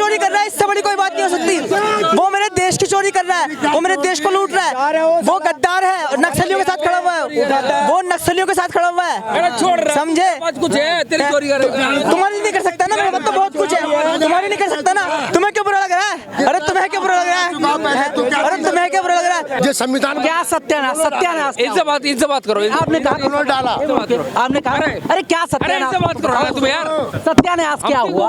चोरी कर रहा है, इससे बड़ी कोई बात नहीं हो सकती। वो मेरे देश की चोरी कर रहा है, वो मेरे देश को लूट रहा है, वो गद्दार है और नक्सलियों के साथ खड़ा हुआ है, वो नक्सलियों के साथ खड़ा हुआ है, समझे? कुछ है तेरी चोरी कर तुम्हारी नहीं कर सकता ना, मेरे तो बहुत कुछ है, तुम्हारी नहीं कर सकता ना। तुम्हें क्यों बुरा लग रहा है? अरे तुम्हें क्यों बुरा लग रहा है? अरे तुम्हें क्या बुरा लग रहा है? ये संविधान क्या सत्यानाश, सत्यानाश इनसे बात करो। आपने कहा डाला, आपने कहा अरे क्या सत्यानाश, बात करो तुम यार। सत्यानाश क्या हुआ?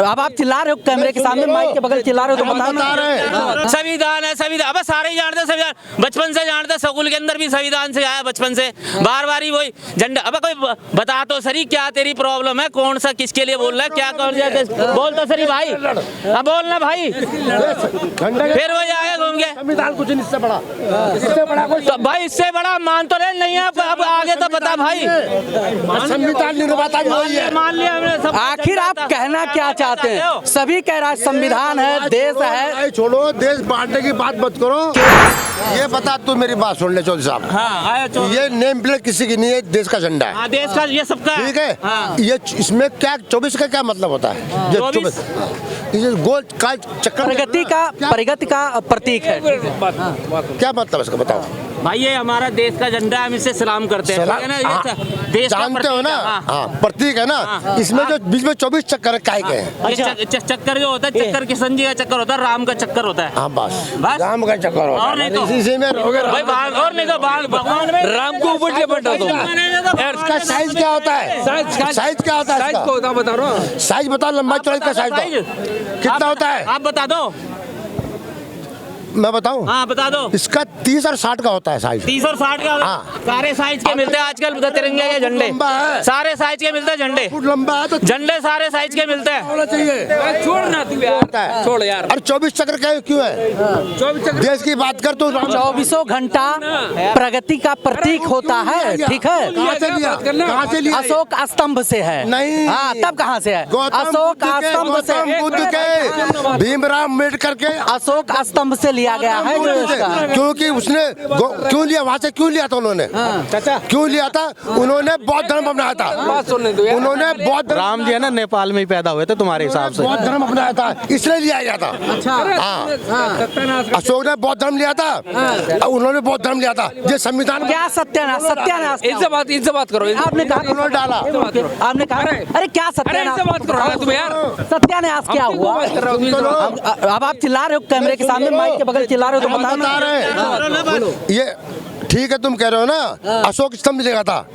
अब आप चिल्ला रहे हो कैमरे के सामने, माइक के बगल चिल्ला रहे हो, तो बता रहे हैं संविधान है, संविधान। अब सारे ही जानते हैं संविधान, बचपन से जानते हैं, स्कूल के अंदर भी संविधान से आया बचपन से, बार बार ही वही झंडा। अब कोई बता तो सही क्या तेरी प्रॉब्लम है, कौन सा किसके लिए बोल रहा है, क्या बोल तो सही भाई, अब बोलना भाई, फिर वही आया घूम के संविधान कुछ इससे बड़ा, तो भाई इससे बड़ा मान तो रहे नहीं है, अब आगे तो बता भाई। संविधान निर्माता भी वही है। मान लिया हमने सब। आखिर आप कहना क्या चाहते हैं? सभी कह रहा है संविधान है, देश है। छोड़ो, देश बांटने की बात मत करो। ये बता, तू मेरी बात सुन ले चौधरी साहब। हाँ, आया ये नेम प्लेट किसी की नहीं है, देश का झंडा है। हाँ, देश का, ये सबका ठीक है। हाँ। ये इसमें क्या 24 का क्या मतलब होता है? ये 24 ये गोल का चक्कर, प्रगति का प्रतीक है। क्या मतलब इसका बताओ भाई? ये हमारा देश का झंडा, हम इसे सलाम करते हैं, सलाम, ठीक है ना? ये देश का जानते हो प्रतीक ना? है, हाँ, प्रतीक है ना। इसमें जो बीच में 24 चक्कर काय के हैं? ये चक्कर जो होता है, चक्कर कृष्ण जी का चक्कर होता है, राम का चक्कर होता है। हाँ, बस बस राम का चक्कर होता और नहीं तो है। इसी में भाई बाल, और नहीं तो बाल भगवान में राम को ऊपर ले बैठा तुम। इसका साइज क्या होता है? साइज क्या होता है? साइज को बता रहा हूँ। साइज बताओ, लंबाई चौड़ाई का साइज कितना होता है? आप बता दो। मैं बताऊं? हाँ, बता दो। इसका 30 और 60 का होता है साइज। 30 और 60 का। हाँ। सारे साइज के मिलते हैं आजकल तिरंगे के झंडे, लंबा है। सारे साइज के मिलते हैं झंडे, फुट लंबा है तो झंडे सारे साइज के मिलते हैं। होना चाहिए। छोड़ ना तू यार, छोड़ यार। और 24 चक्र का क्यों है? 24 चक्र देश की बात कर तो 24 घंटा प्रगति का प्रतीक होता है, ठीक है। कहाँ से लिया? कहाँ से लिया? अशोक स्तंभ से है। नहीं। हाँ, तब कहाँ से है? अशोक स्तंभ से, गौतम बुद्ध के, भीमराव अम्बेडकर के, अशोक स्तंभ से लिया गया है जो इसका। क्योंकि उसने क्यों लिया? वहाँ से क्यों लिया था उन्होंने? क्यों लिया था? उन्होंने बौद्ध धर्म अपनाया था। उन्होंने बौद्ध, राम जी है ना नेपाल में ही पैदा हुए थे तुम्हारे हिसाब से। बौद्ध धर्म अपनाया था, इसलिए लिया गया था। अशोक ने बौद्ध धर्म लिया था, उन्होंने बौद्ध धर्म लिया था। ये संविधान क्या सत्यानाश, सत्यानाश इनसे बात करो। आपने कहा, उन्होंने डाला। आपने कहा अरे क्या सत्यानाश, बात करो तुम यार। सत्यानाश क्या हुआ? अब आप चिल्ला रहे हो कैमरे के सामने, माइक के बगल चिल्ला रहे हो, तो बता रहे हैं। ये ठीक है, तुम कह रहे हो ना अशोक स्तंभ लिया था।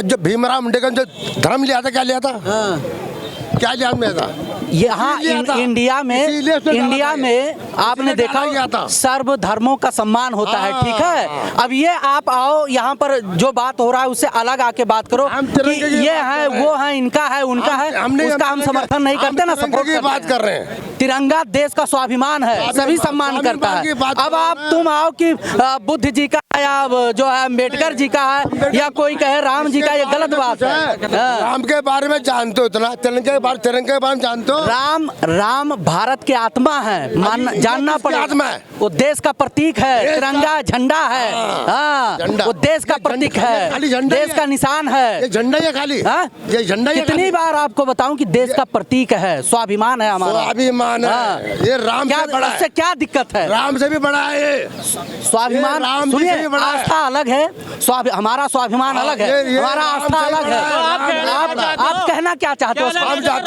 जब भीमराव अम्बेडकर जो धर्म लिया था, क्या लिया था? क्या लिया था? यहाँ इंडिया में आपने देखा सर्व धर्मों का सम्मान होता है, ठीक है। अब ये आप आओ यहाँ पर जो बात हो रहा है उससे अलग आके बात करो कि ये है, वो है, इनका है, उनका है, उसका हम समर्थन नहीं करते ना, सपोर्ट की बात कर रहे हैं। तिरंगा देश का स्वाभिमान है, सभी सम्मान करता है। अब आप तुम आओ कि बुद्ध जी का या जो है अम्बेडकर जी का है या कोई कहे राम जी का, ये गलत बात है। राम के बारे में जानते हो इतना? तिरंगे के बारे में जानते हो? राम भारत की आत्मा है, जानना पड़ेगा। आत्मा है, वो देश का प्रतीक है, तिरंगा झंडा है। हाँ, वो देश का प्रतीक है, देश का निशान है। ये झंडा ये खाली, ये झंडा। कितनी बार आपको बताऊं कि देश का प्रतीक है, स्वाभिमान है हमारा, स्वाभिमान है। ये राम से बड़ा है। उससे क्या दिक्कत है? राम से भी बड़ा है ये स्वाभिमान। सुनिए, आस्था अलग है, हमारा स्वाभिमान अलग है, हमारा आस्था अलग है। आप कहना क्या चाहते हो? हम चाहते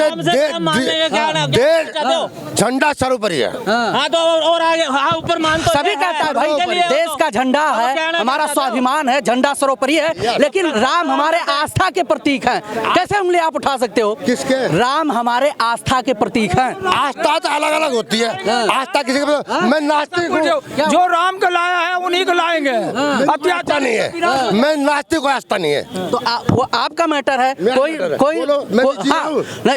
झंडा सर्वोपरि है। हाँ, तो और आगे, हाँ, ऊपर मान तो सभी कहता है भाई, देश का झंडा है, हमारा स्वाभिमान है, झंडा सर्वोपरि है, लेकिन राम हमारे आस्था के प्रतीक हैं। कैसे उंगली आप उठा सकते हो? किसके? राम हमारे आस्था के प्रतीक हैं। आस्था तो अलग अलग होती है। आस्था किसी के, मैं नास्तिक हूँ, जो राम को लाया है उन्हीं को लाएंगे। अब आस्था नहीं है, मैं नास्तिक को आस्था नहीं है। तो वो आपका मैटर है। कोई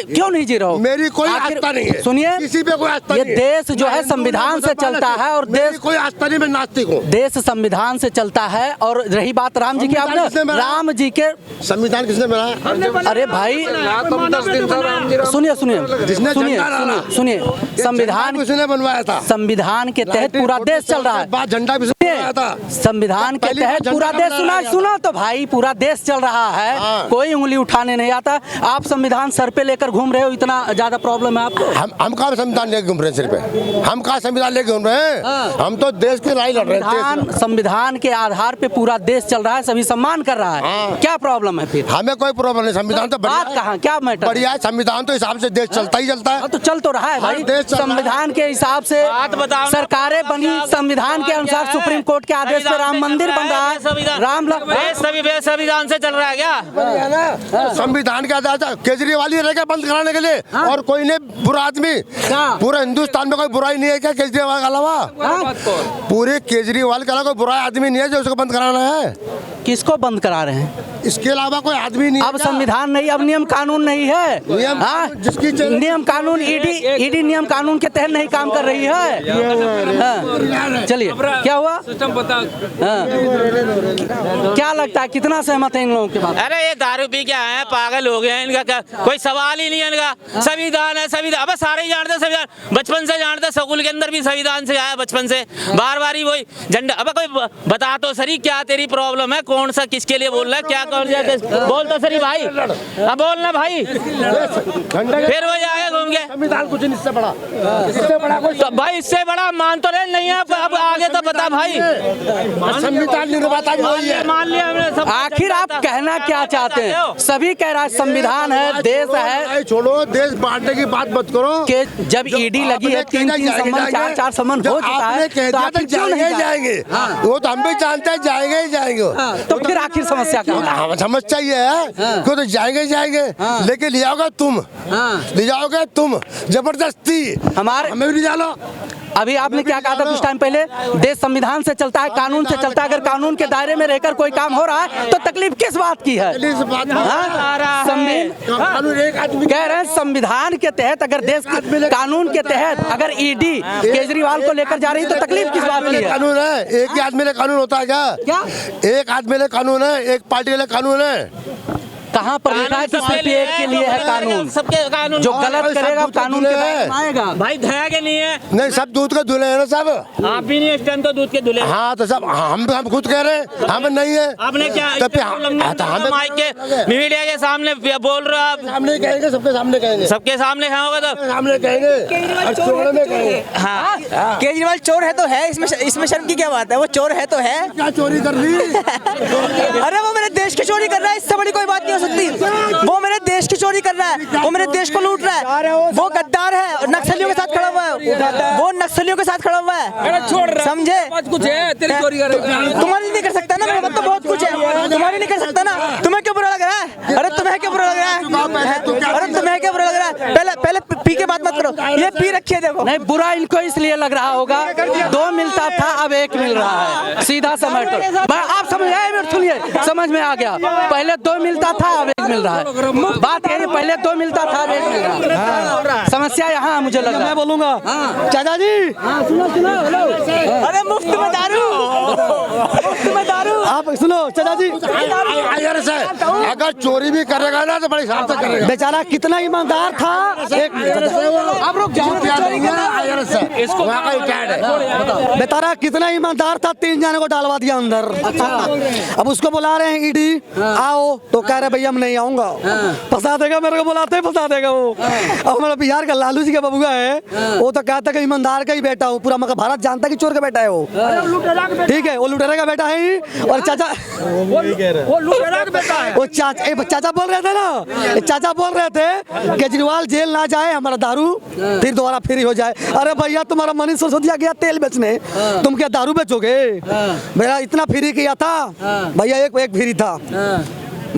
क्यों नहीं जी रहा हूँ? मेरी कोई आस्था नहीं है। सुनिए, किसी पे कोई आस्था ये नहीं है। देश जो है संविधान से चलता है और देश कोई आस्था नहीं, मैं नास्तिक हूँ। देश संविधान से चलता है। और रही बात राम जी की, आपने राम जी के संविधान किसने बनाया? अरे भाई सुनिए संविधान किसने बनवाया था? संविधान के तहत पूरा देश चल रहा है। झंडा बनाया था। संविधान के पहली तहत बार पूरा झंडा देश सुना बनाया सुना तो भाई पूरा देश चल रहा है, हाँ। कोई उंगली उठाने नहीं आता। आप संविधान सर पे लेकर घूम रहे हो, इतना ज्यादा प्रॉब्लम है आपको? हम कहाँ संविधान लेके घूम रहे हैं सिर पे? हम कहाँ संविधान लेके घूम रहे हैं? हाँ। हम तो देश की लड़ाई लड़ रहे हैं। संविधान के आधार पे पूरा देश चल रहा है, सभी सम्मान कर रहा है, हाँ। क्या प्रॉब्लम है फिर? हमें कोई प्रॉब्लम नहीं, संविधान तो बात कहाँ, क्या मैटर? बढ़िया है, संविधान तो हिसाब से देश चलता ही चलता है। तो चल तो रहा है भाई, हर देश चल रहा है। संविधान के हिसाब से बात बताओ ना, सरकारें बनी, संविधान के अनुसार सुप्रीम कोर्ट के आदेश पे राम मंदिर बन रहा है, राम संविधान से चल रहा है क्या? संविधान के आधार से केजरीवाल ही रहेगा बंद कराने के लिए, और कोई नहीं बुरा आदमी। पूरे हिंदुस्तान में कोई बुराई नहीं है क्या केजरीवाल के अलावा? पूरे केजरीवाल के अलावा कोई बुरा आदमी नहीं है जो उसको बंद कराना है। किसको बंद करा रहे हैं? इसके अलावा कोई आदमी नहीं है अब क्या? संविधान नहीं, अब नियम कानून नहीं है। नियम हाँ? जिसकी नियम कानून ईडी नियम कानून के तहत नहीं काम कर रही है। हाँ। चलिए, क्या हुआ? सिस्टम पता। हाँ। क्या लगता है, कितना सहमत है इन लोगों के बात? अरे ये दारू पी के आए हैं, पागल हो गए हैं, इनका क्या कोई सवाल ही नहीं है इनका। संविधान है, संविधान, अब सारे ही जानते हैं संविधान, बचपन से जानते हैं, स्कूल के अंदर भी संविधान से आया बचपन से, बार बार ही वही झंडा। अब कोई बता तो सही क्या तेरी प्रॉब्लम है, कौन सा किसके लिए बोल रहा है, क्या कर बोल तो सही भाई, अब बोलना भाई, फिर वही आगे घूम के संविधान कुछ नहीं, इससे बड़ा, इससे बड़ा कोई तो भाई इससे बड़ा मान तो रहे नहीं है, अब आगे तो बता भाई। संविधान निर्माता भी वही है। मान लिया हमने सब। आखिर आप कहना क्या चाहते हैं? सभी कह रहा है संविधान है, देश है, छोड़ो, देश बांटने की बात मत करो। कि जब ईडी लगी है, 3-3 सम्मन, 4-4 सम्मन हो चुका है, तो आखिर क्यों नहीं जाएंगे? वो तो हम भी जानते हैं, जाएंगे ही जाएंगे। तो फिर आखिर समस्या क्या है? हाँ, समस्या ये है कि तो जाएंगे ही जाएंगे, लेकिन ले जाओगे तुम, ले जाओगे तुम जबरदस्ती, हमारे हमें भी ले जाओ। अभी आपने क्या कहा था कुछ टाइम पहले? देश संविधान से चलता है, कानून से चलता है। अगर कानून के दायरे में रहकर कोई काम हो रहा है तो तकलीफ किस बात की है? कह रहे हैं संविधान के तहत, अगर देश के कानून के तहत अगर ईडी केजरीवाल को लेकर जा रही है तो तकलीफ किस बात की है? कानून है, एक ही आदमी के लिए कानून होता है क्या? एक आदमी के लिए कानून है, एक पार्टी के लिए कानून है। कहाँ पर लिखा है कि सिर्फ एक के लिए है कानून? सबके कानून, जो गलत करेगा कानून के दायरे में आएगा। भाई धया के नहीं है, नहीं, सब दूध के धुले हैं ना सब। आप भी नहीं, इस टाइम तो दूध के धुले। हाँ तो सब हम खुद कह रहे हैं, हमें नहीं है। आपने क्या तो फिर हमें माइक के मीडिया के सामने बोल रहे हो आप? सामने कहेंगे, सबके सामने कहेंगे, सबके सामने खाओगे तो सामने कहेंगे, चोर में कहेंगे। हाँ, केजरीवाल चोर है तो है, इसमें शर्म की क्या बात है? वो चोर है तो है। क्या चोरी कर ली? अरे वो मेरे देश की चोरी कर रहा है, इससे बड़ी कोई बात नहीं हो सकती। वो मेरे देश की चोरी कर रहा है, वो मेरे देश को लूट रहा है, वो गद्दार है, नक्सलियों के साथ खड़ा हुआ है, वो नक्सलियों के साथ खड़ा हुआ है, समझे? कुछ है तेरी चोरी कर रही है। तुम्हारी नहीं कर सकता ना, मेरे तो बहुत कुछ है, तुम्हारी नहीं कर सकता ना। तुम्हें क्यों बुरा लग रहा है? अरे तुम्हें क्यों बुरा लग रहा है? अरे तुम्हें क्यों बुरा लग रहा है? पहले पी के बात मत करो, ये पी रखी है, देखो। नहीं, बुरा इनको इसलिए लग रहा होगा, 2 मिलता था अब 1 मिल रहा है, सीधा सा मैटर। आप समझ आए? सुनिए, समझ में आ गया। पहले 2 मिलता था अब 1 मिल रहा है। बात ये पहले 2 मिलता था अब 1 मिल रहा है। समस्या यहाँ मुझे लग रहा है। मैं बोलूंगा चाचा जी, सुनो, हेलो। अरे मुफ्त में दारू, मुफ्त में दारू। आप सुनो चाचा जी, अगर चोरी भी करेगा ना तो बड़ी हिसाब से करेगा। बेचारा कितना ईमानदार था। आप लोग बेचारा कितना ईमानदार था, 3 जाने को डालवा दिया अंदर। अब उसको बुला रहे हैं ईडी, आओ, तो कह रहे भैया हम नहीं आऊंगा। फंसा देगा, मेरे को बुलाते ही फंसा देगा वो। अब हमारा बिहार का लालू जी का बबुआ है, वो तो कहता है कि ईमानदार का ही बेटा हूँ, पूरा मगर भारत जानता है कि चोर का बेटा है वो। ठीक है, वो लुटेरे का बेटा है ही। और चाचा वो लुटेरा का बेटा है। वो चाचा बोल रहे थे ना, चाचा बोल रहे थे केजरीवाल जेल ना जाए, हमारा दारू फिर दोबारा फ्री हो जाए। अरे भैया, तुम्हारा मनीष सिसोदिया गया तेल बेचने, तुम क्या दारू बेचोगे? मेरा इतना फ्री किया था भैया, एक फ्री था।